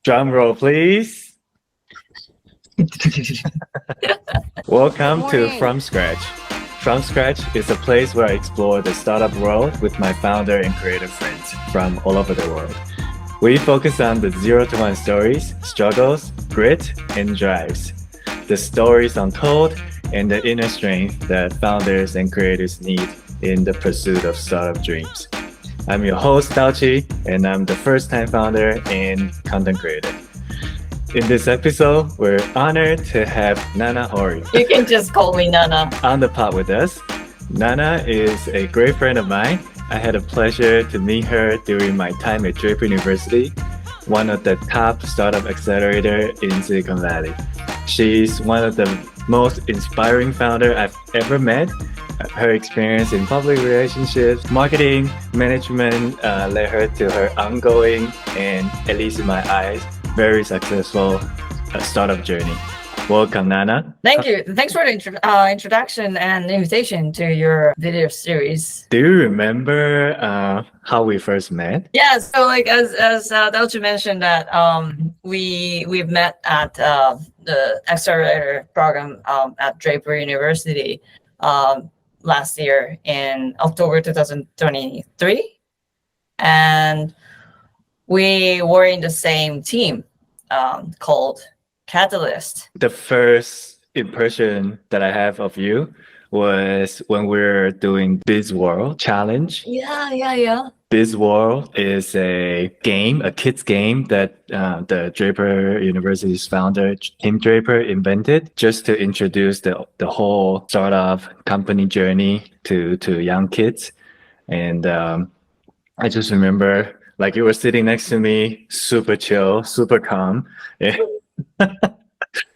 Drum roll, please. Welcome to From Scratch. From Scratch is a place where I explore the startup world with my founder and creative friends from all over the world. We focus on the 0 to 1 stories, struggles, grit, and drives. The stories untold and the inner strength that founders and creators need in the pursuit of startup dreams. I'm your host, Daw-Chih, and I'm the first-time founder and content creator. In this episode, we're honored to have Nana Hori. You can just call me Nana. On the pod with us. Nana is a great friend of mine. I had a pleasure to meet her during my time at Draper University, one of the top startup accelerators in Silicon Valley. She's one of the most inspiring founders I've ever met. Her experience in public relationships, marketing, management led her to her ongoing and, at least in my eyes, very successful startup journey. Welcome, Nana. Thank you. Thanks for the introduction and invitation to your video series. Do you remember how we first met? Yeah. So, like as Daw-Chih mentioned, that we've met at the accelerator program at Draper University last year in October 2023, and we were in the same team called Catalyst. The first impression that I have of you was when we were doing Biz World Challenge. Yeah. Biz World is a game, a kids game that the Draper University's founder, Tim Draper, invented just to introduce the whole startup company journey to young kids. And I just remember, like, you were sitting next to me, super chill, super calm.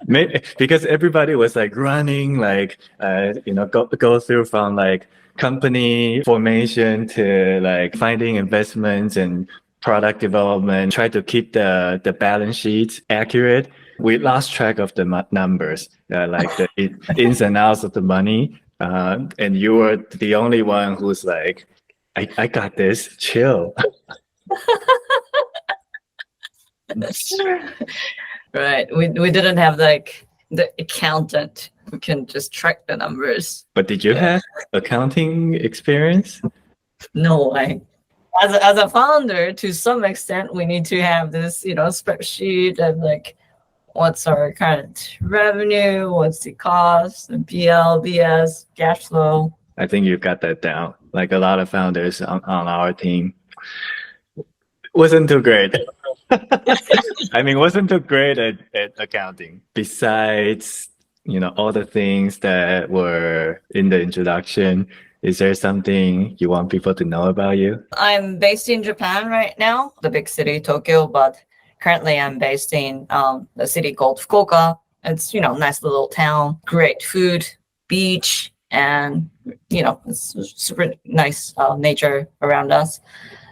Maybe because everybody was like running, like go through from like company formation to like finding investments and product development, try to keep the balance sheets accurate. We lost track of the numbers, like the ins and outs of the money, and you were the only one who's like, I got this, chill. Right. We didn't have like the accountant who can just track the numbers. But did you have accounting experience? No way. As a founder, to some extent, we need to have this, spreadsheet of like what's our current revenue, what's the cost, and PL, BS, cash flow. I think you got that down. Like a lot of founders on our team. Wasn't too great. Wasn't too great at accounting. Besides, all the things that were in the introduction, is there something you want people to know about you? I'm based in Japan right now, the big city, Tokyo, but currently I'm based in a city called Fukuoka. It's, nice little town, great food, beach, and, it's super nice nature around us.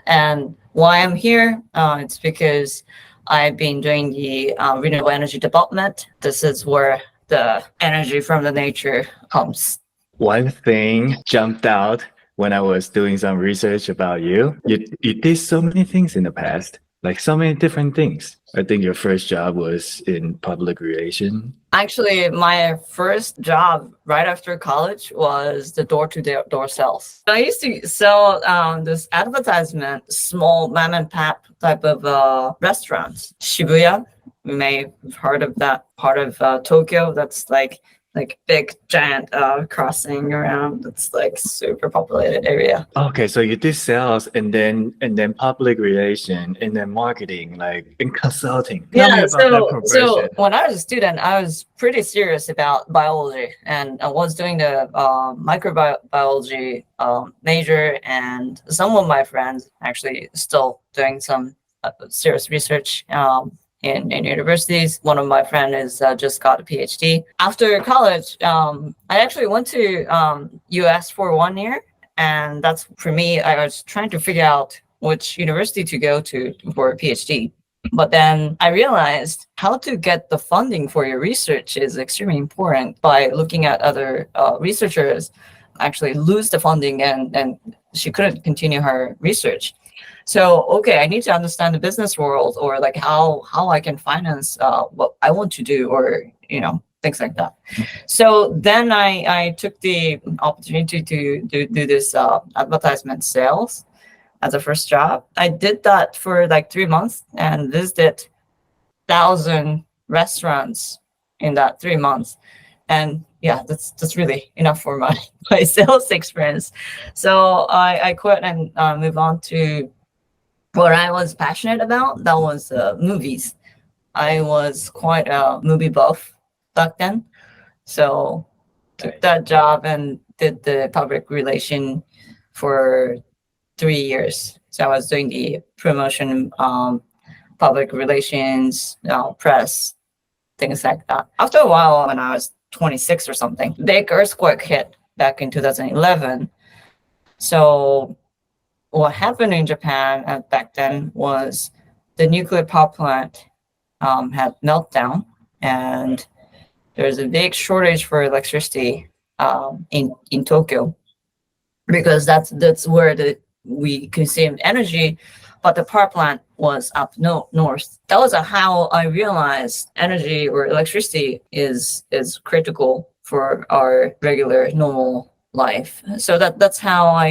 And why I'm here, it's because I've been doing the renewable energy development. This is where the energy from the nature comes. One thing jumped out when I was doing some research about you. You did so many things in the past, like so many different things. I think your first job was in public relations. Actually, my first job right after college was the door-to-door sales. I used to sell this advertisement, small mom and pop type of restaurants. Shibuya, you may have heard of that part of Tokyo. That's like big giant crossing around. It's like super populated area. Okay, so you did sales and then public relation and then marketing, like in consulting. Yeah, so when I was a student, I was pretty serious about biology, and I was doing the microbiology major, and some of my friends actually still doing some serious research in universities. One of my friends is just got a PhD. After college, I actually went to US for 1 year, and that's for me. I was trying to figure out which university to go to for a PhD. But then I realized how to get the funding for your research is extremely important. By looking at other researchers actually lose the funding and she couldn't continue her research. So, okay, I need to understand the business world, or like how I can finance what I want to do, or things like that. So then I took the opportunity to do this advertisement sales as a first job. I did that for like 3 months and visited 1,000 restaurants in that 3 months. And yeah, that's really enough for my my sales experience. So I quit and moved on to what I was passionate about. That was movies. I was quite a movie buff back then, so took that job and did the public relation for 3 years. So I was doing the promotion, public relations, press, things like that. After a while, when I was 26 or something, big earthquake hit back in 2011. So what happened in Japan back then was the nuclear power plant had meltdown, and there's a big shortage for electricity in Tokyo, because that's where we consumed energy, but the power plant was up north. That was how I realized energy or electricity is critical for our regular normal life. So that's how I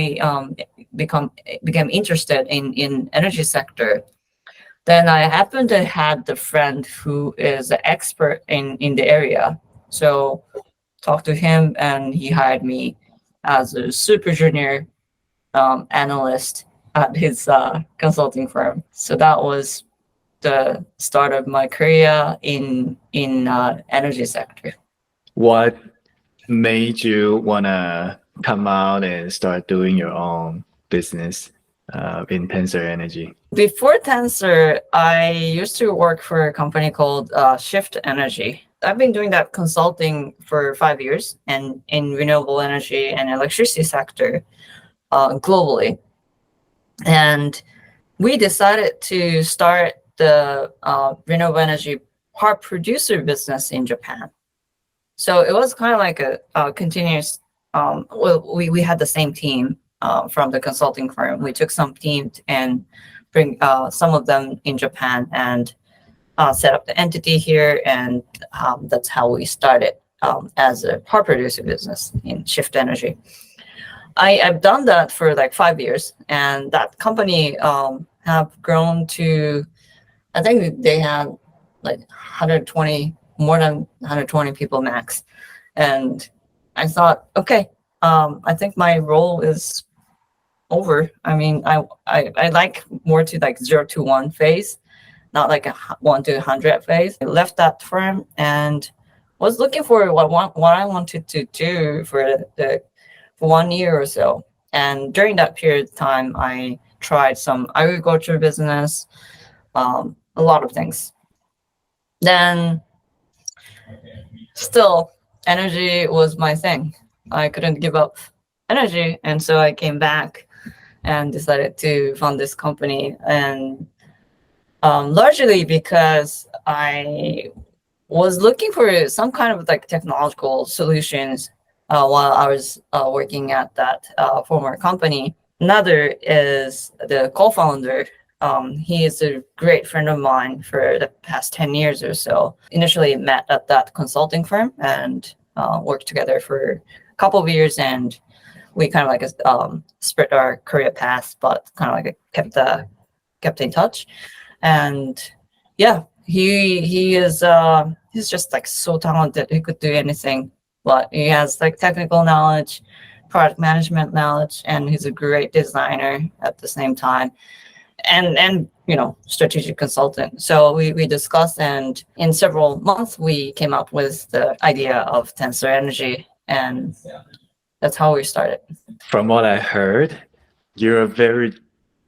became interested in energy sector. Then I happened to had the friend who is an expert in the area, so talked to him and he hired me as a super junior analyst at his consulting firm. So that was the start of my career in energy sector. What made you wanna come out and start doing your own business in Tensor Energy? Before Tensor, I used to work for a company called Shift Energy. I've been doing that consulting for 5 years and in renewable energy and electricity sector globally. And we decided to start the renewable energy part producer business in Japan. So it was kind of like a continuous, we had the same team from the consulting firm. We took some teams and bring some of them in Japan and set up the entity here. And that's how we started as a part producer business in Shift Energy. I've done that for like 5 years, and that company have grown to, I think they have like 120, more than 120 people max. And I thought, okay, I think my role is over. I mean, I like more to like 0 to 1 phase, not like a 1 to 100 phase. I left that firm and was looking for what I wanted to do for 1 year or so. And during that period of time, I tried some agriculture business, a lot of things. Then still, energy was my thing. I couldn't give up energy. And so I came back and decided to found this company. And largely because I was looking for some kind of like technological solutions while I was working at that former company. Another is the co-founder. He is a great friend of mine for the past 10 years or so. Initially met at that consulting firm and worked together for a couple of years, and we kind of like split our career paths, but kind of like kept in touch. And yeah, he is he's just like so talented. He could do anything, but he has like technical knowledge, product management knowledge, and he's a great designer at the same time, and strategic consultant. So we discussed, and in several months we came up with the idea of Tensor Energy, and that's how we started. From what I heard, you're very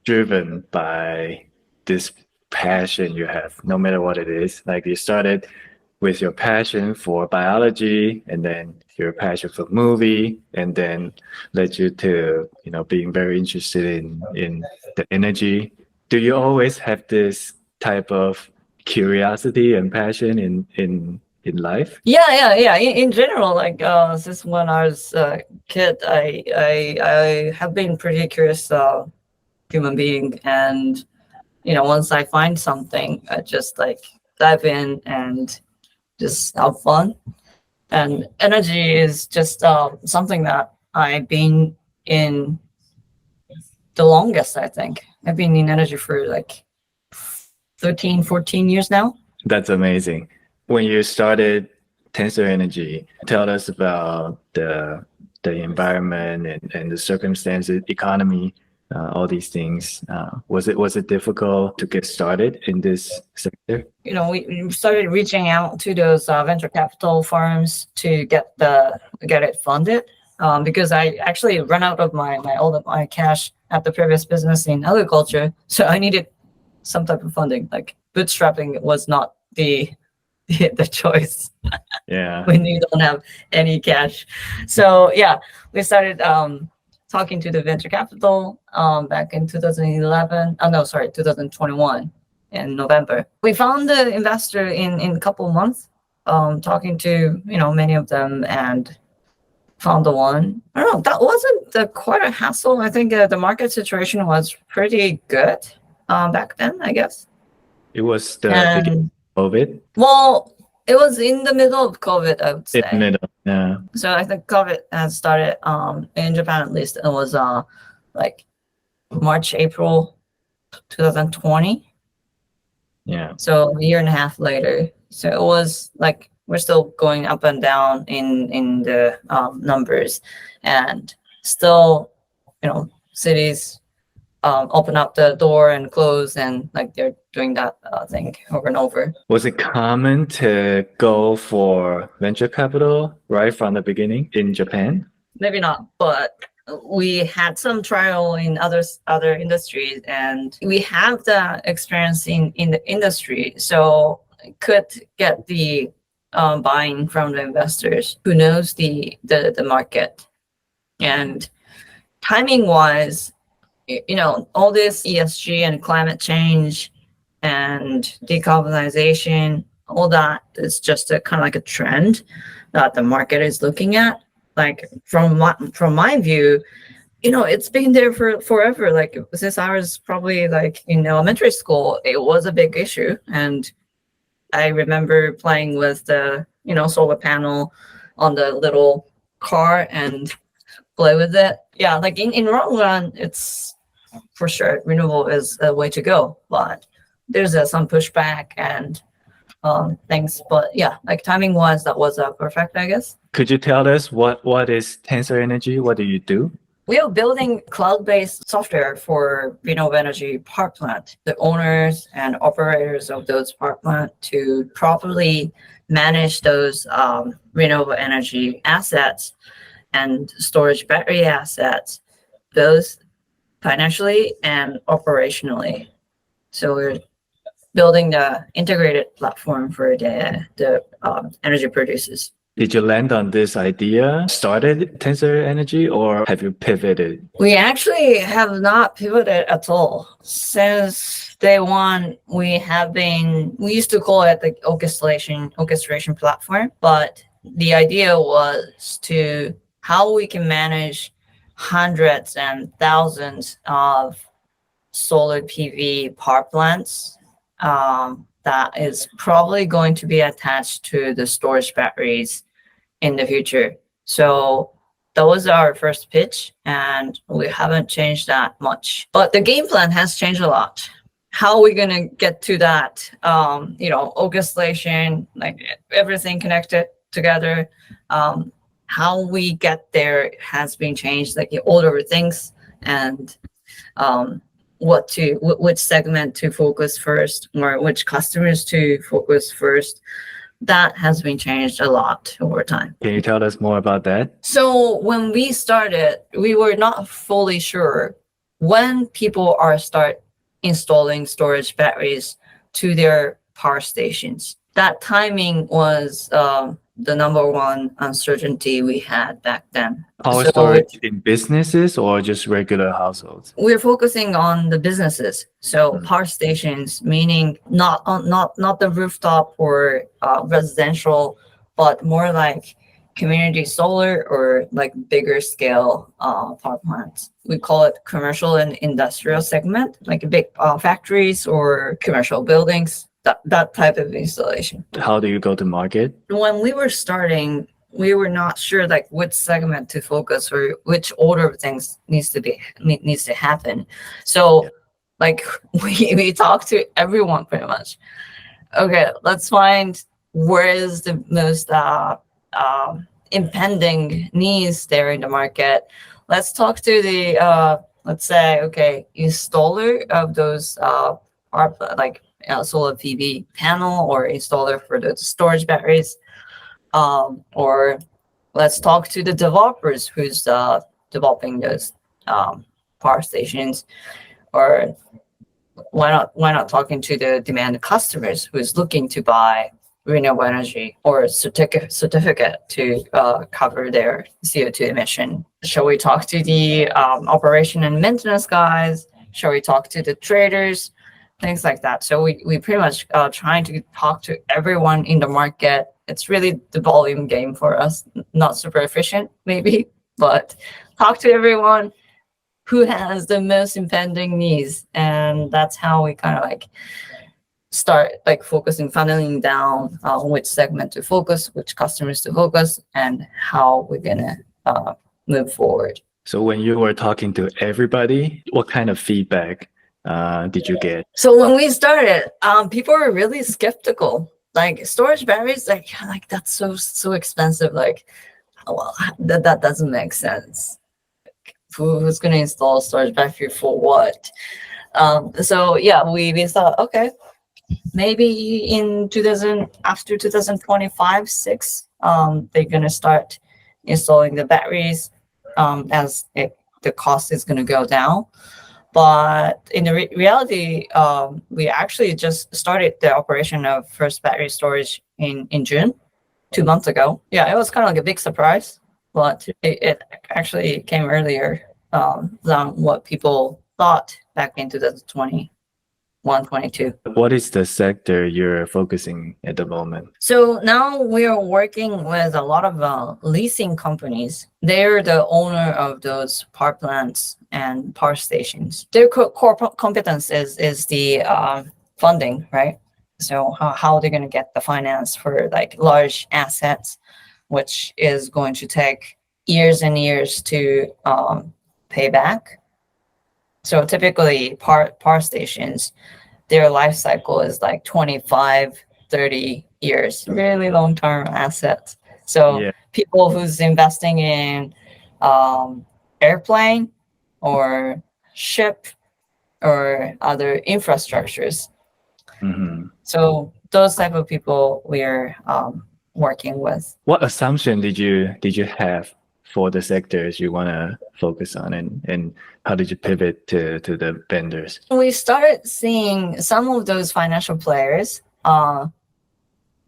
driven by this passion you have, no matter what it is. Like you started with your passion for biology, and then your passion for movie, and then led you to being very interested in the energy. Do you always have this type of curiosity and passion in life? Yeah. In general, like since when I was a kid, I have been pretty curious human being. And, once I find something, I just like dive in and just have fun. And energy is just something that I've been in the longest, I think. I've been in energy for like 13, 14 years now. That's amazing. When you started Tensor Energy, tell us about the environment and the circumstances, economy, all these things. Was it difficult to get started in this sector? We started reaching out to those venture capital firms to get it funded, because I actually ran out of my cash at the previous business in agriculture, so I needed some type of funding. Like bootstrapping was not the choice. Yeah. When you don't have any cash. So yeah, we started talking to the venture capital back in 2021 in November. We found the investor in a couple of months, talking to many of them, and found the one. I don't know, that wasn't quite a hassle. I think the market situation was pretty good back then, I guess. It was the beginning of COVID. Well, it was in the middle of COVID, I would say. In the middle, yeah. So I think COVID had started in Japan, at least. It was like March, April 2020. Yeah. So a year and a half later. So it was like we're still going up and down in the numbers, and still, cities open up the door and close, and like they're doing that thing over and over. Was it common to go for venture capital right from the beginning in Japan? Maybe not, but we had some trial in other industries, and we have the experience in the industry, so could get the buying from the investors who knows the market. And timing wise, all this ESG and climate change and decarbonization, all that is just a kind of like a trend that the market is looking at. Like from my view, it's been there for forever. Like since I was probably like in elementary school, it was a big issue. And I remember playing with the solar panel on the little car and play with it. Yeah, like in long run, it's for sure renewable is a way to go, but there's some pushback and things. But yeah, like timing wise, that was perfect, I guess. Could you tell us what is Tensor Energy? What do you do? We are building cloud-based software for renewable energy power plant, the owners and operators of those power plant, to properly manage those renewable energy assets and storage battery assets, both financially and operationally. So we're building the integrated platform for the energy producers. Did you land on this idea, started Tensor Energy, or have you pivoted? We actually have not pivoted at all. Since day one, we used to call it the orchestration platform, but the idea was to how we can manage hundreds and thousands of solar PV power plants that is probably going to be attached to the storage batteries in the future. So that was our first pitch, and we haven't changed that much. But the game plan has changed a lot. How are we going to get to that, orchestration, like everything connected together? How we get there has been changed, like the older things, and which segment to focus first, or which customers to focus first. That has been changed a lot over time. Can you tell us more about that? So when we started, we were not fully sure when people start installing storage batteries to their power stations. That timing was the number one uncertainty we had back then. Power storage in businesses or just regular households? We're focusing on the businesses. So power stations, meaning not the rooftop or residential, but more like community solar or like bigger scale power plants. We call it commercial and industrial segment, like big factories or commercial buildings, that type of installation. How do you go to market? When we were starting, we were not sure like which segment to focus or which order of things needs to happen. So like we talked to everyone pretty much. Okay, let's find where is the most impending needs there in the market. Let's talk to the let's say, okay, installer of those like solar PV panel or installer for the storage batteries, or let's talk to the developers who's developing those power stations, or why not talking to the demand customers who's looking to buy renewable energy or certificate to cover their CO2 emission? Shall we talk to the operation and maintenance guys? Shall we talk to the traders? Things like that. So we pretty much trying to talk to everyone in the market. It's really the volume game for us. Not super efficient, maybe, but talk to everyone who has the most impending needs, and that's how we kind of like start like focusing, funneling down which segment to focus, which customers to focus, and how we're gonna move forward. So when you were talking to everybody, what kind of feedback did you get? So when we started, people were really skeptical. Like storage batteries, like that's so expensive. Like, well, that doesn't make sense. Who's gonna install a storage battery for what? So yeah, we thought, okay, maybe in after 2025, 6, they're gonna start installing the batteries as the cost is gonna go down. But in the reality, we actually just started the operation of first battery storage in June, 2 months ago. Yeah, it was kind of like a big surprise, but it actually came earlier than what people thought back in 2021, 22. What is the sector you're focusing at the moment? So now we are working with a lot of leasing companies. They're the owner of those power plants and power stations. Their core competence is the funding, right? So how they're going to get the finance for like large assets, which is going to take years and years to pay back. So typically power stations, their life cycle is like 25, 30 years, really long-term assets. So people who's investing in airplane or ship or other infrastructures. Mm-hmm. So those type of people we're working with. What assumption did you have for the sectors you want to focus on, and how did you pivot to the vendors? We started seeing some of those financial players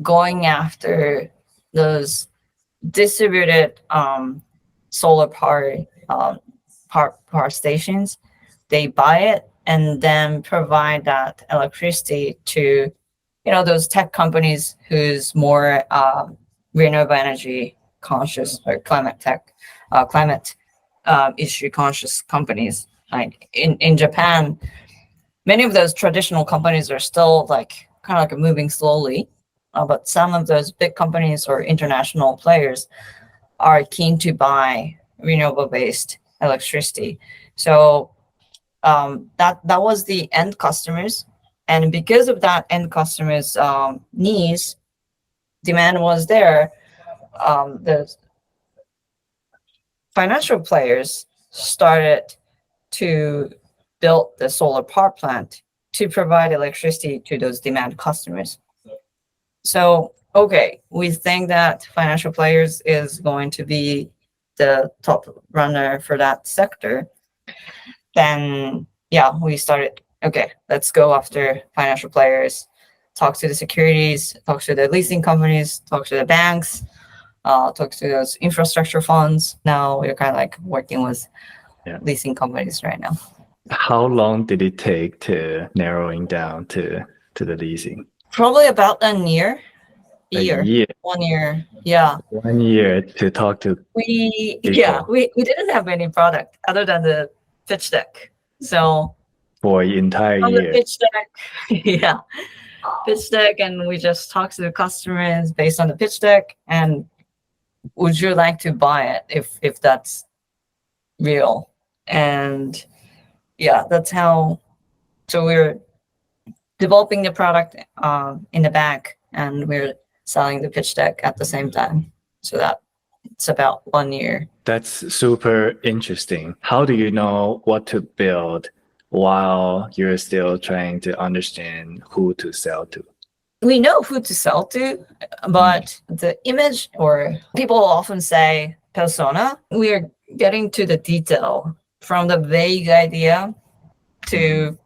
going after those distributed solar power stations. They buy it and then provide that electricity to those tech companies who's more renewable energy conscious or climate issue conscious companies. Like in Japan, many of those traditional companies are still like kind of like moving slowly, but some of those big companies or international players are keen to buy renewable based electricity. So that was the end customers, and because of that end customers needs, demand was there. The financial players started to build the solar power plant to provide electricity to those demand customers. So, okay, we think that financial players is going to be the top runner for that sector. Then, yeah, we started, okay, let's go after financial players, talk to the securities, talk to the leasing companies, talk to the banks, talk to those infrastructure funds. Now we're kind of like working with leasing companies right now. How long did it take to narrowing down to the leasing? Probably about a year. year. year. 1 year. Yeah. 1 year to talk to people We didn't have any product other than the pitch deck. So for the entire on the year. pitch deck, yeah, pitch deck, and we just talk to the customers based on the pitch deck. And would you like to buy it if that's real? And yeah, that's how. So we're developing the product in the back, and we're selling the pitch deck at the same time. So that it's about 1 year. That's super interesting. How do you know what to build while you're still trying to understand who to sell to? We know who to sell to, but the image, or people often say persona, we are getting to the detail from the vague idea to,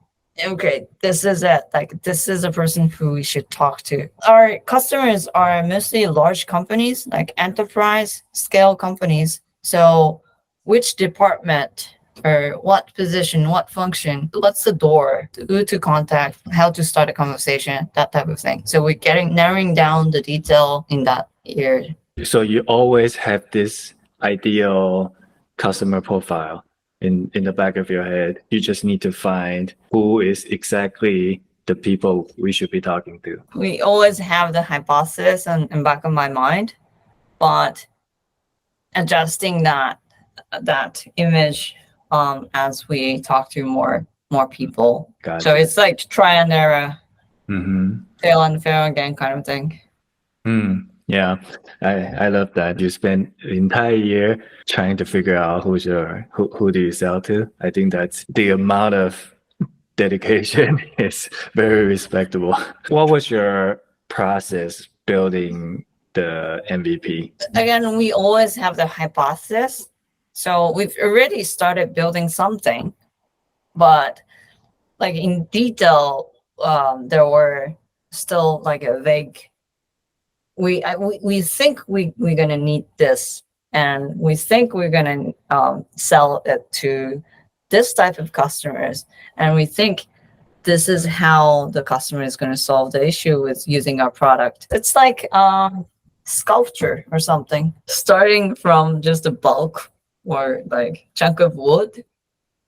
okay, this is it. Like, this is a person who we should talk to. Our customers are mostly large companies, like enterprise scale companies. So which department or what position, what function, what's the door, who to contact, how to start a conversation, that type of thing. So we're narrowing down the detail in that area. So you always have this ideal customer profile in the back of your head. You just need to find who is exactly the people we should be talking to. We always have the hypothesis in back of my mind, but adjusting that image as we talk to more people. Gotcha. So it's like try and error, Mm-hmm. fail and fail again kind of thing. Yeah, I love that. You spent the entire year trying to figure out who do you sell to. I think that's the amount of dedication is very respectable. What was your process building the MVP? Again, we always have the hypothesis. So we've already started building something, but like in detail, there were still like a vague. We think we're gonna need this, and we think we're gonna sell it to this type of customers, and we think this is how the customer is gonna solve the issue with using our product. It's like sculpture or something, starting from just a bulk or like chunk of wood,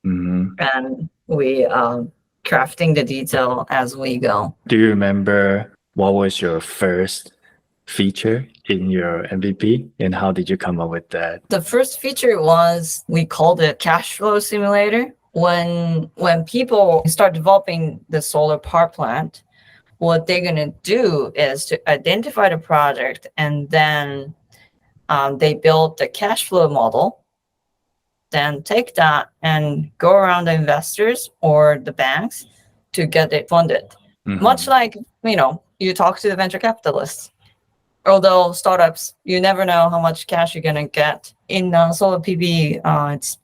and we crafting the detail as we go. Do you remember what was your first feature in your MVP, and how did you come up with that? The first feature was, we called it cash flow simulator. When people start developing the solar power plant, what they're gonna do is to identify the project, and then they build the cash flow model, then take that and go around the investors or the banks to get it funded. Much like, you talk to the venture capitalists. Although startups, you never know how much cash you're gonna get. In solar PV,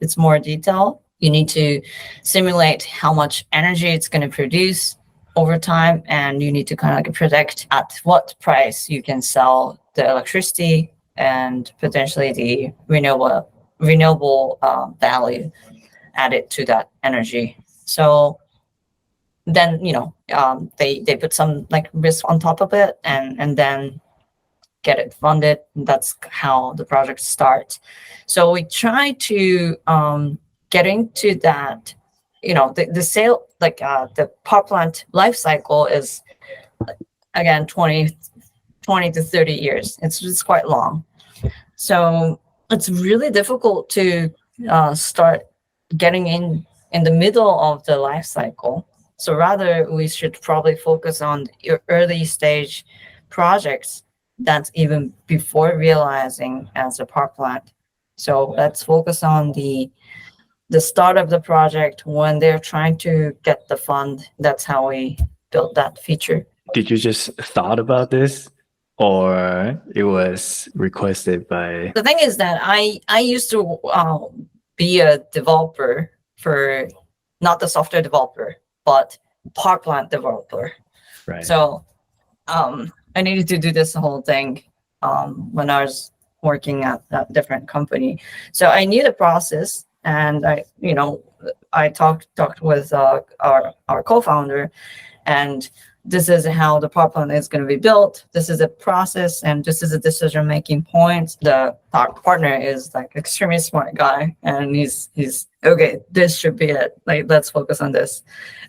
it's more detailed. You need to simulate how much energy it's gonna produce over time, and you need to kind of like predict at what price you can sell the electricity and potentially the renewable value added to that energy. So then they put some like risk on top of it, and then get it funded. That's how the project starts. So we try to get into that. The sale, like the power plant life cycle is again 20 to 30 years. It's quite long. So it's really difficult to start getting in the middle of the life cycle. So rather, we should probably focus on your early stage projects that's even before realizing as a power plant. So let's focus on the start of the project when they're trying to get the fund. That's how we built that feature. Did you just thought about this, or it was requested by? The thing is that I used to be a developer for, not the software developer, but power plant developer. Right. So I needed to do this whole thing when I was working at that different company. So I knew the process, and I talked with our co-founder, and this is how the power plant is going to be built. This is a process, and this is a decision-making point. The partner is like extremely smart guy, and he's okay. This should be it. Like, let's focus on this,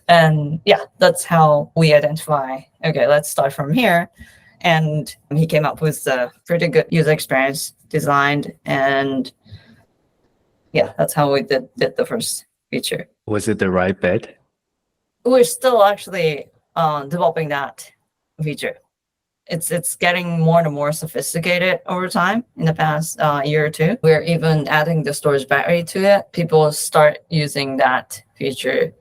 and yeah, that's how we identify. Okay, let's start from here, and he came up with a pretty good user experience designed, and yeah, that's how we did the first feature. Was it the right bet? We're still actually developing that feature. It's getting more and more sophisticated over time. In the past year or two, we're even adding the storage battery to it. People start using that feature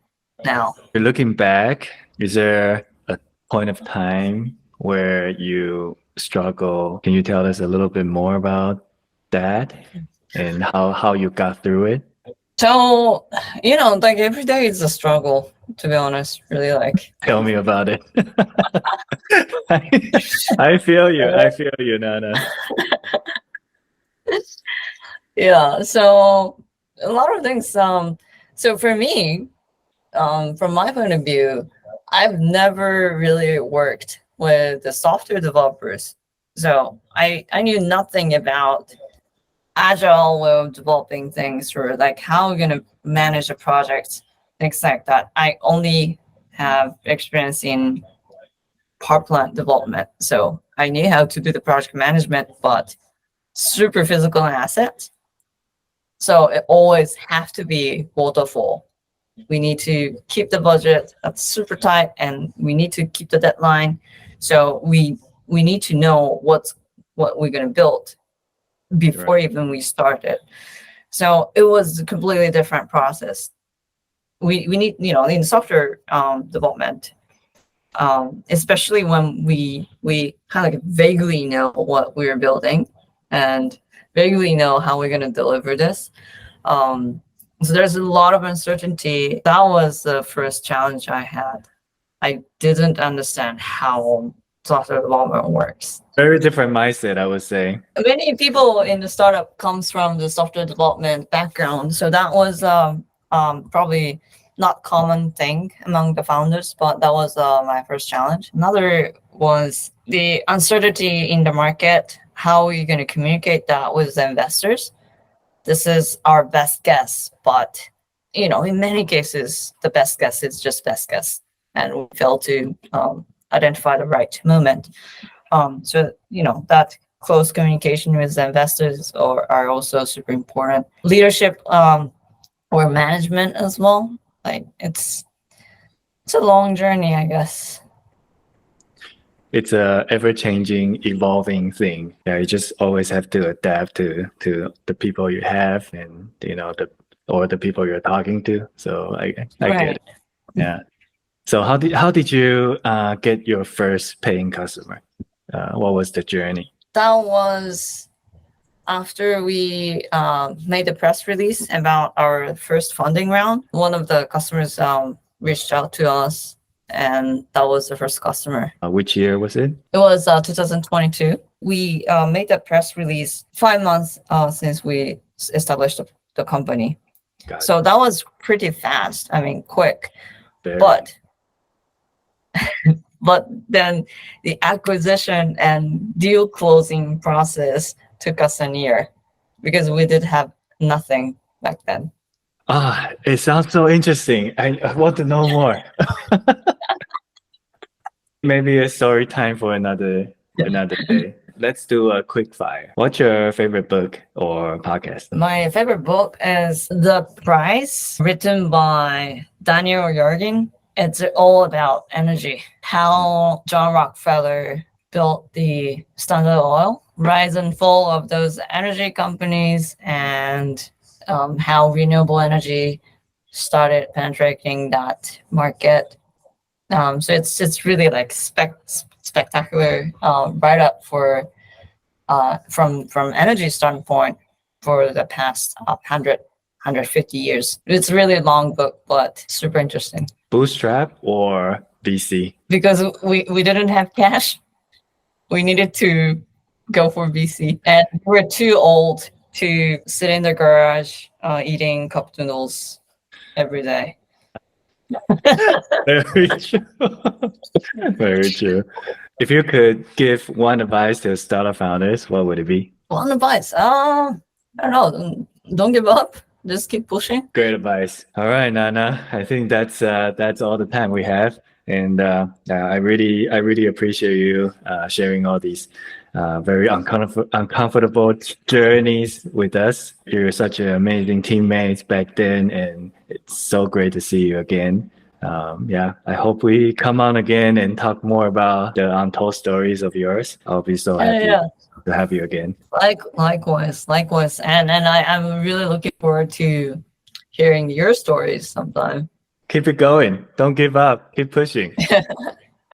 now. You're looking back, is there a point of time where you struggle? Can you tell us a little bit more about that and how you got through it? So, like every day is a struggle, to be honest, really. Like, tell me about it. I feel you, Nana. Yeah, so a lot of things. So for me, from my point of view, I've never really worked with the software developers. So I knew nothing about agile way of developing things, or like how we're going to manage a project, things like that. I only have experience in power plant development. So I knew how to do the project management, but super physical assets. So it always have to be waterfall. We need to keep the budget that's super tight, and we need to keep the deadline. So we need to know what we're going to build before even we started. So it was a completely different process. We need, in software development, especially when we kind of like vaguely know what we're building and vaguely know how we're going to deliver this. So there's a lot of uncertainty. That was the first challenge I had. I didn't understand how software development works. Very different mindset, I would say. Many people in the startup comes from the software development background, so that was probably not common thing among the founders, but that was my first challenge. Another was the uncertainty in the market. How are you going to communicate that with the investors? This is our best guess, but in many cases, the best guess is just best guess, and we fail to identify the right moment. So that close communication with the investors are also super important. Leadership or management as well. Like it's a long journey, I guess. It's a ever-changing, evolving thing. Yeah, you just always have to adapt to the people you have, and the people you're talking to. So I get it. Yeah. So how did you get your first paying customer? What was the journey? That was after we made the press release about our first funding round. One of the customers reached out to us, and that was the first customer. Which year was it? It was 2022. We made the press release 5 months since we established the company. So that was pretty fast. I mean, quick. Very. But then the acquisition and deal closing process took us a year because we did have nothing back then. It sounds so interesting. I want to know more. Maybe a story time for another day. Let's do a quick fire. What's your favorite book or podcast? My favorite book is The Price, written by Daniel Yergin. It's all about energy, how John Rockefeller built the Standard Oil, rise and fall of those energy companies, and how renewable energy started penetrating that market. So it's really like spectacular write up for from energy standpoint for the past 150 years. It's really a long book, but super interesting. Bootstrap or VC? Because we didn't have cash, we needed to go for VC, and we're too old to sit in the garage eating cup noodles every day. Very true. Very true. If you could give one advice to startup founders, what would it be? One advice. I don't know. Don't give up. Just keep pushing. Great advice. All right, Nana. I think that's all the time we have, and I really appreciate you sharing all these very uncomfortable journeys with us. You're such an amazing teammate back then, and it's so great to see you again. Yeah, I hope we come on again and talk more about the untold stories of yours. I'll be so happy to have you again. Likewise. And I'm really looking forward to hearing your stories sometime. Keep it going. Don't give up. Keep pushing.